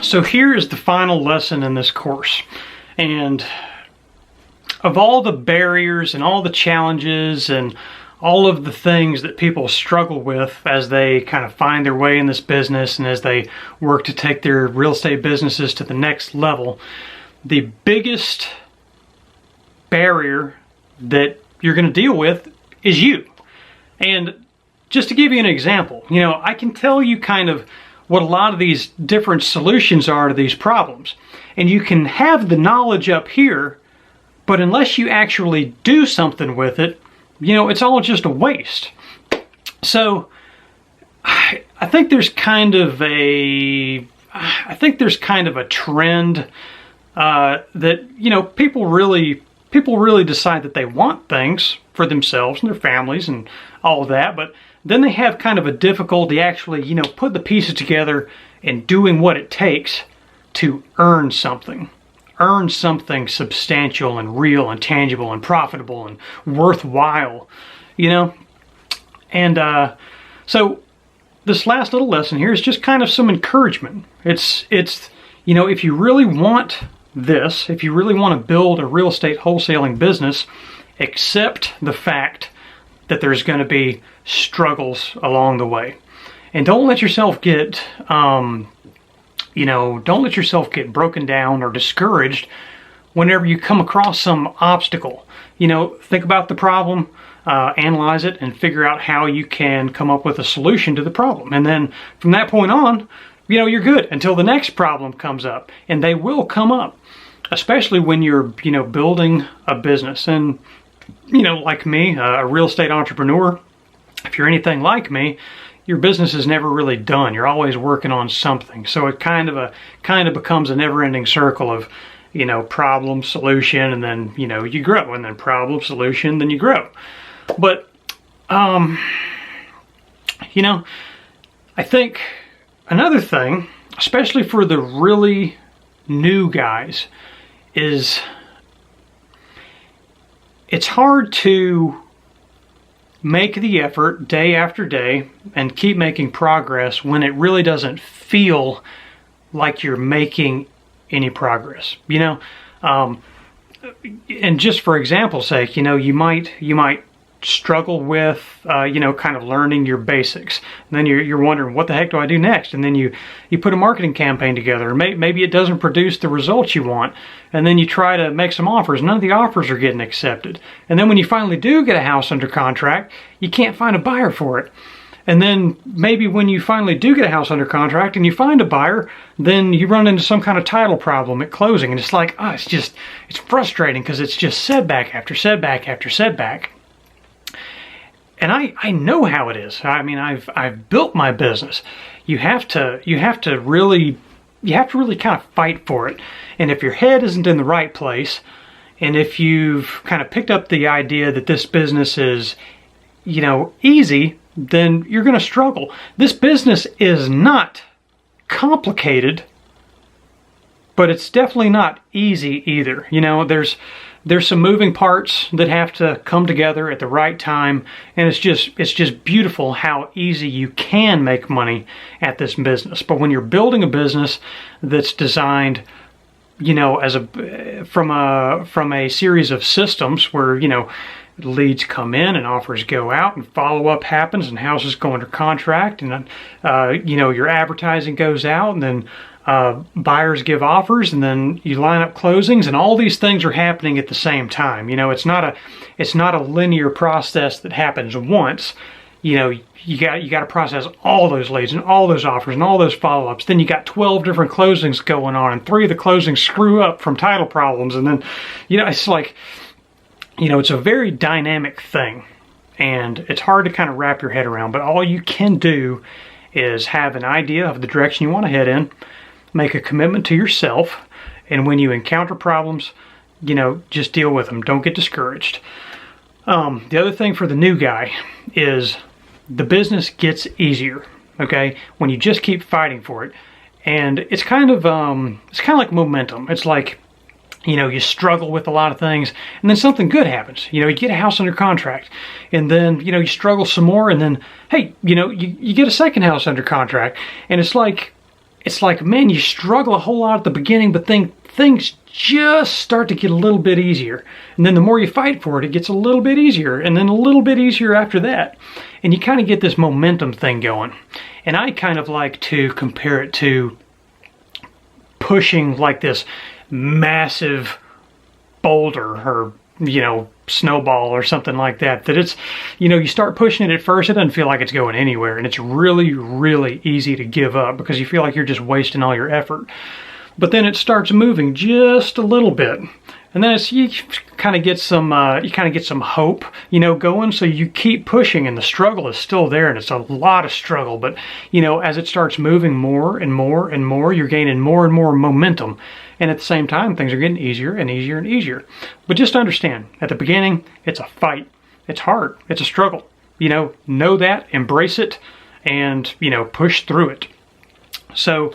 So here is the final lesson in this course. And of all the barriers and all the challenges and all of the things that people struggle with as they kind of find their way in this business and as they work to take their real estate businesses to the next level, the biggest barrier that you're going to deal with is you. And just to give you an example, I can tell you kind of what a lot of these different solutions are to these problems. And you can have the knowledge up here, but unless you actually do something with it, it's all just a waste. So I think there's kind of a trend that people really decide that they want things for themselves and their families and all of that, but then they have kind of a difficulty actually, put the pieces together and doing what it takes to earn something substantial and real and tangible and profitable and worthwhile, And so this last little lesson here is just kind of some encouragement. It's if you really want this, if you really want to build a real estate wholesaling business, accept the fact that there's going to be struggles along the way. And don't let yourself get don't let yourself get broken down or discouraged whenever you come across some obstacle. Think about the problem, analyze it, and figure out how you can come up with a solution to the problem. And then from that point on, you're good until the next problem comes up. And they will come up, especially when you're, building a business. And, like me, a real estate entrepreneur, if you're anything like me, your business is never really done. You're always working on something. So it kind of becomes a never-ending circle of, problem, solution, and then, you grow, and then problem, solution, then you grow. But, I think another thing, especially for the really new guys, is it's hard to make the effort day after day and keep making progress when it really doesn't feel like you're making any progress. And just for example's sake, you might struggle with kind of learning your basics, and then you're wondering, what the heck do I do next? And then you put a marketing campaign together, and maybe it doesn't produce the results you want, and then you try to make some offers. None of the offers are getting accepted, and then when you finally do get a house under contract, you can't find a buyer for it. And then maybe when you finally do get a house under contract and you find a buyer, then you run into some kind of title problem at closing, and it's like, it's frustrating because it's just setback after setback after setback. And I know how it is. I mean, I've built my business. You have to really kind of fight for it. And if your head isn't in the right place, and if you've kind of picked up the idea that this business is, easy, then you're going to struggle. This business is not complicated, but it's definitely not easy either. There's some moving parts that have to come together at the right time, and it's just beautiful how easy you can make money at this business. But when you're building a business that's designed, from a series of systems where leads come in and offers go out and follow-up happens and houses go under contract, and your advertising goes out, and then buyers give offers, and then you line up closings, and all these things are happening at the same time. It's not a linear process that happens once. You got to process all those leads and all those offers and all those follow-ups. Then you got 12 different closings going on, and 3 of the closings screw up from title problems, and then it's like, it's a very dynamic thing, and it's hard to kind of wrap your head around. But all you can do is have an idea of the direction you want to head in, make a commitment to yourself, and when you encounter problems, just deal with them. Don't get discouraged. The other thing for the new guy is the business gets easier, okay, when you just keep fighting for it. And it's kind of like momentum. It's like, you struggle with a lot of things, and then something good happens. You get a house under contract, and then, you struggle some more, and then, hey, you get a second house under contract. And it's like it's like, man, you struggle a whole lot at the beginning, but then things just start to get a little bit easier. And then the more you fight for it, it gets a little bit easier, and then a little bit easier after that. And you kind of get this momentum thing going. And I kind of like to compare it to pushing like this massive boulder or, you know, snowball or something like that. That it's, you know, you start pushing it at first, it doesn't feel like it's going anywhere. And it's really, really easy to give up because you feel like you're just wasting all your effort. But then it starts moving just a little bit. And then you kind of get some hope, you know, going. So you keep pushing, and the struggle is still there, and it's a lot of struggle. But, you know, as it starts moving more and more and more, you're gaining more and more momentum. And at the same time, things are getting easier and easier and easier. But just understand, at the beginning, it's a fight. It's hard. It's a struggle. You know that, embrace it, and, you know, push through it. So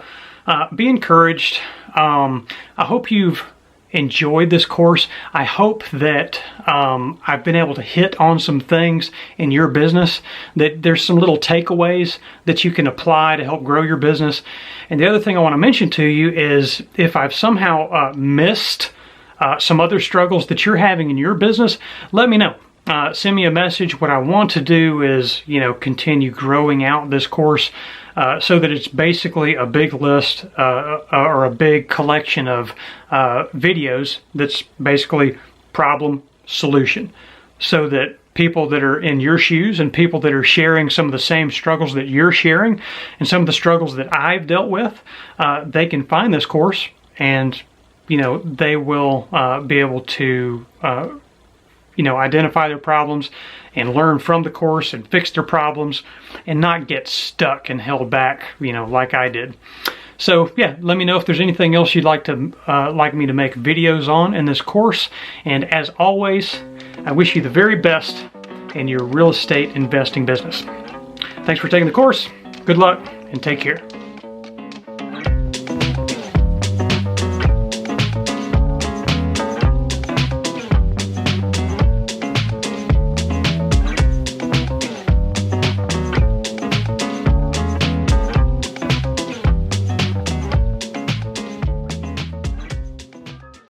be encouraged. I hope you've enjoyed this course. I hope that I've been able to hit on some things in your business, that there's some little takeaways that you can apply to help grow your business. And the other thing I want to mention to you is, if I've somehow missed some other struggles that you're having in your business, let me know. Send me a message. What I want to do is, you know, continue growing out this course so that it's basically a big list or a big collection of videos that's basically problem solution, so that people that are in your shoes and people that are sharing some of the same struggles that you're sharing and some of the struggles that I've dealt with, they can find this course, and, you know, they will be able to you know, identify their problems and learn from the course and fix their problems and not get stuck and held back, you know, like I did. So yeah, let me know if there's anything else you'd like to like me to make videos on in this course. And as always, I wish you the very best in your real estate investing business. Thanks for taking the course. Good luck and take care.